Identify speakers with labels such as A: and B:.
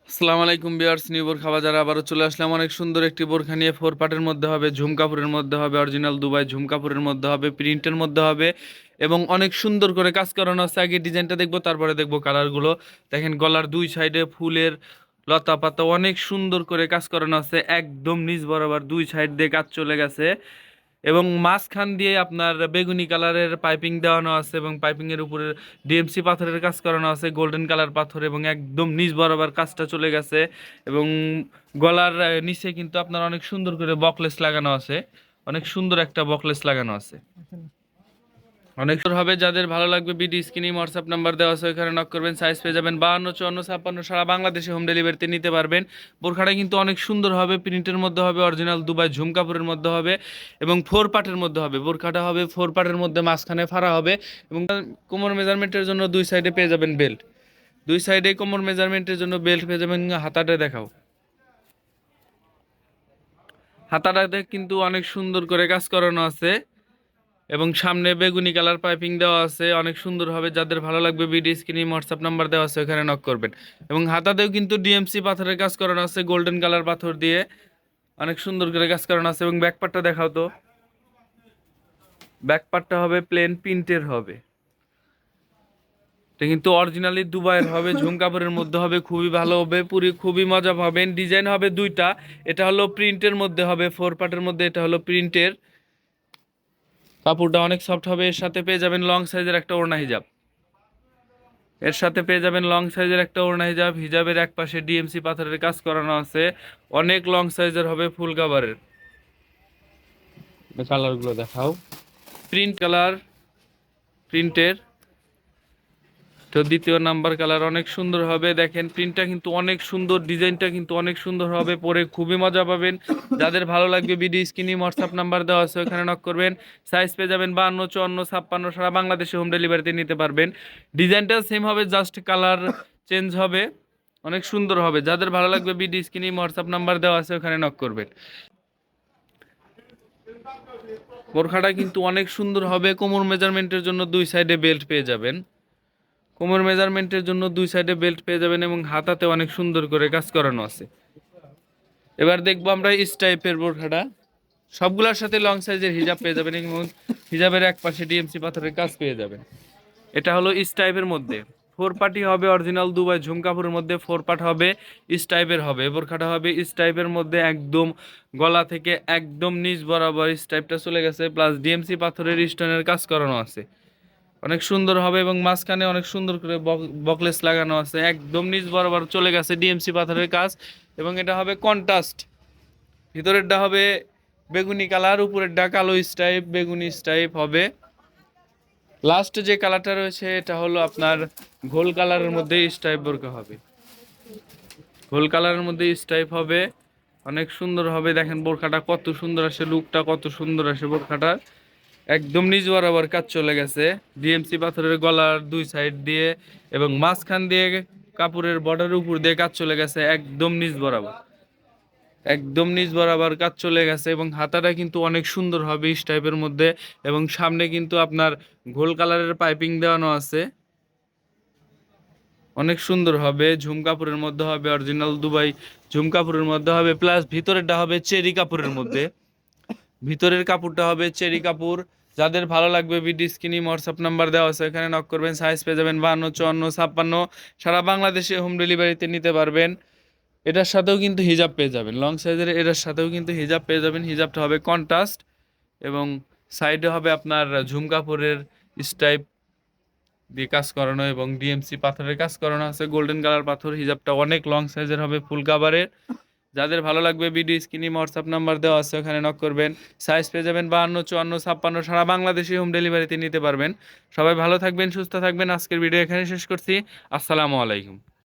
A: আসসালামু আলাইকুম viewers, new বোরখা বাজারে আবারও চলে আসলাম অনেক সুন্দর একটি বোরখা নিয়ে। ফোর পার্টের মধ্যে হবে, ঝুম কাপড়ের মধ্যে হবে, অরিজিনাল দুবাই ঝুম কাপড়ের মধ্যে হবে, প্রিন্টের মধ্যে হবে এবং অনেক সুন্দর করে কাজ করানো আছে। আগে ডিজাইনটা দেখবো, তারপরে দেখবো কালারগুলো। দেখেন গলার দুই সাইডে ফুলের লতা পাতা অনেক সুন্দর করে কাজ করানো আছে, একদম নিচ বরাবর দুই সাইড দিয়ে কাজ চলে গেছে এবং মাঝখান দিয়ে আপনার বেগুনি কালারের পাইপিং দেওয়ানো আছে এবং পাইপিং এর উপরে ডিএমসি পাথরের কাজ করানো আছে, গোল্ডেন কালার পাথর, এবং একদম নিচ বরাবর কাজটা চলে গেছে। এবং গলার নিচে কিন্তু আপনার অনেক সুন্দর করে বকলেস লাগানো আছে, অনেক সুন্দর একটা বকলেস লাগানো আছে, অনেক সুন্দর হবে। যাদের ভালো লাগবে বিডি স্ক্রিনে হোয়াটসঅ্যাপ নাম্বার দেওয়া আছে, ওইখানে নক করবেন। সাইজ পেয়ে যাবেন 52, 54, 56, সারা বাংলাদেশে হোম ডেলিভারিতে নিতে পারবেন। বোরখাটা কিন্তু অনেক সুন্দর হবে, প্রিন্টের মধ্যে হবে, অরিজিনাল দুবাই ঝুম কাপড়ের মধ্যে হবে এবং ফোর পার্টের মধ্যে হবে। বোরখাটা হবে ফোর পার্টের মধ্যে, মাঝখানে ফাড়া হবে এবং কোমর মেজারমেন্টের জন্য দুই সাইডে পেয়ে যাবেন বেল্ট। দুই সাইডে কোমর মেজারমেন্টের জন্য বেল্ট পেয়ে যাবেন। হাতাটা দেখাও, হাতাটাতে কিন্তু অনেক সুন্দর করে কাজ করানো আছে এবং সামনে বেগুনি কালার পাইপিং দেওয়া আছে, অনেক সুন্দর হবে। যাদের ভালো লাগবে বিডি স্ক্রিনে হোয়াটসঅ্যাপ নাম্বার দেওয়া আছে, ওখানে নক করবেন। এবং হাতাতেও কিন্তু ডিএমসি পাথরের কাজ করানো আছে, গোল্ডেন কালার পাথর দিয়ে অনেক সুন্দর করে কাজ করানো আছে। এবং ব্যাক পার্টটা দেখাও তো, ব্যাক পার্টটা হবে প্লেন প্রিন্টের হবে। এটা কিন্তু অরিজিনালি দুবাইয়ের হবে, ঝুম কাপড়ের মধ্যে হবে, খুবই ভালো হবে, পুরি খুবই মজা পাবেন। ডিজাইন হবে দুইটা, এটা হলো প্রিন্টের মধ্যে হবে ফোর পার্টের মধ্যে, এটা হলো প্রিন্টের। কাপড়টা অনেক সফট হবে। এর সাথে পেয়ে যাবেন লং সাইজের একটা ওড়না হিজাব, এর সাথে পেয়ে যাবেন লং সাইজের একটা ওড়না হিজাব। হিজাবের এক পাশে ডিএমসি পাথরের কাজ করানো আছে, অনেক লং সাইজের হবে, ফুল কাভারের। কালারগুলো দেখাও, প্রিন্ট কালার, প্রিন্টের তো দ্বিতীয় নাম্বার কালার অনেক সুন্দর হবে। দেখেন প্রিন্টটা কিন্তু অনেক সুন্দর, ডিজাইনটা কিন্তু অনেক সুন্দর হবে, পরে খুবই মজা পাবেন। যাদের ভালো লাগবে বিডি স্ক্রিনে হোয়াটসঅ্যাপ নাম্বার দেওয়া আছে, ওখানে নক করবেন। সাইজ পেয়ে যাবেন 52, 54, 56, সারা বাংলাদেশে হোম ডেলিভারিতে নিতে পারবেন। ডিজাইনটা সেম হবে, জাস্ট কালার চেঞ্জ হবে, অনেক সুন্দর হবে। যাদের ভালো লাগবে বিডি স্ক্রিনে হোয়াটসঅ্যাপ নাম্বার দেওয়া আছে, ওখানে নক করবেন। বোরখাটা কিন্তু অনেক সুন্দর হবে। কোমর মেজারমেন্টের জন্য দুই সাইডে বেল্ট পেয়ে যাবেন, কোমর মেজারমেন্টের জন্য দুই সাইডে বেল্ট পেয়ে যাবেন এবং হাতাতে অনেক সুন্দর করে কাজ করানো আছে। এবার দেখবো আমরা ইস টাইপের বোরখাটা, সবগুলোর সাথে লং সাইজের হিজাব পেয়ে যাবেন এবং হিজাবের এক পাশে ডিএমসি পাথরের কাজ পেয়ে যাবেন। এটা হলো ইস টাইপের মধ্যে, ফোর পার্টি হবে, অরিজিনাল দুবাই ঝুম কাপড়ের মধ্যে ফোর পার্ট হবে, ইস টাইপের হবে। বোরখাটা হবে ইস টাইপের মধ্যে, একদম গলা থেকে একদম নিচ বরাবর ইস টাইপটা চলে গেছে, প্লাস ডিএমসি পাথরের স্টোনের কাজ করানো আছে, অনেক সুন্দর হবে। এবং মাঝখানে অনেক সুন্দর করে বকলেস লাগানো আছে, একদম নিচ বরাবর চলে গেছে ডিএমসি পাথরের কাজ। এবং এটা হবে কন্ট্রাস্ট, ভিতরেরটা হবে বেগুনি কালার, উপরেরটা কালো স্টাইপ বেগুনি স্টাইপ হবে। লাস্ট যে কালারটা রয়েছে এটা হলো আপনার গোল কালারের মধ্যে স্টাইপ বোরকা হবে, গোল কালারের মধ্যে স্টাইপ হবে, অনেক সুন্দর হবে। দেখেন বোরখাটা কত সুন্দর আসে, লুকটা কত সুন্দর আসে বোরখাটা, একদম নিচ বরাবর কাজ চলে গেছে ডিএমসি পাথরের গলার দুই সাইড দিয়ে এবং মাঝখান দিয়ে কাপড়ের বর্ডারের উপর দিয়ে কাজ চলে গেছে, একদম নিচ বরাবর, একদম নিচ বরাবর কাজ চলে গেছে। এবং হাতাটা কিন্তু অনেক সুন্দর হবে ইস টাইপের মধ্যে এবং সামনে কিন্তু আপনার গোল কালারের পাইপিং দেওয়ানো আছে, অনেক সুন্দর হবে। ঝুম কাপড়ের মধ্যে হবে, অরিজিনাল দুবাই ঝুম কাপড়ের মধ্যে হবে, প্লাস ভিতরেরটা হবে চেরি কাপড়ের মধ্যে, ভিতরের কাপড়টা হবে চেরি কাপড়। যাদের ভালো লাগবে বিডি স্ক্রিনে হোয়াটসঅ্যাপ নাম্বার দেওয়া আছে, এখানে নক করবেন। সাইজ পেয়ে যাবেন 52, 54, 56, সারা বাংলাদেশে হোম ডেলিভারিতে নিতে পারবেন। এটার সাথেও কিন্তু হিজাব পেয়ে যাবেন, লং সাইজের এটার সাথেও কিন্তু হিজাব পেয়ে যাবেন। হিজাবটা হবে কন্ট্রাস্ট এবং সাইডে হবে আপনার ঝুম কাপড়ের স্টাইপ দিয়ে কাজ করানো এবং ডিএমসি পাথরের কাজ করানো আছে, গোল্ডেন কালার পাথর। হিজাবটা অনেক লং সাইজের হবে, ফুল কাভারের। যাদের ভালো লাগবে ভিডিও স্ক্রিনে হোয়াটসঅ্যাপ নাম্বার দেওয়া আছে, ওখানে নক করবেন। সাইজ পেয়ে যাবেন 52, 54, 56, সারা বাংলাদেশে হোম ডেলিভারিতে নিতে পারবেন। সবাই ভালো থাকবেন, সুস্থ থাকবেন। আজকের ভিডিও এখানে শেষ করছি। আসসালামু আলাইকুম।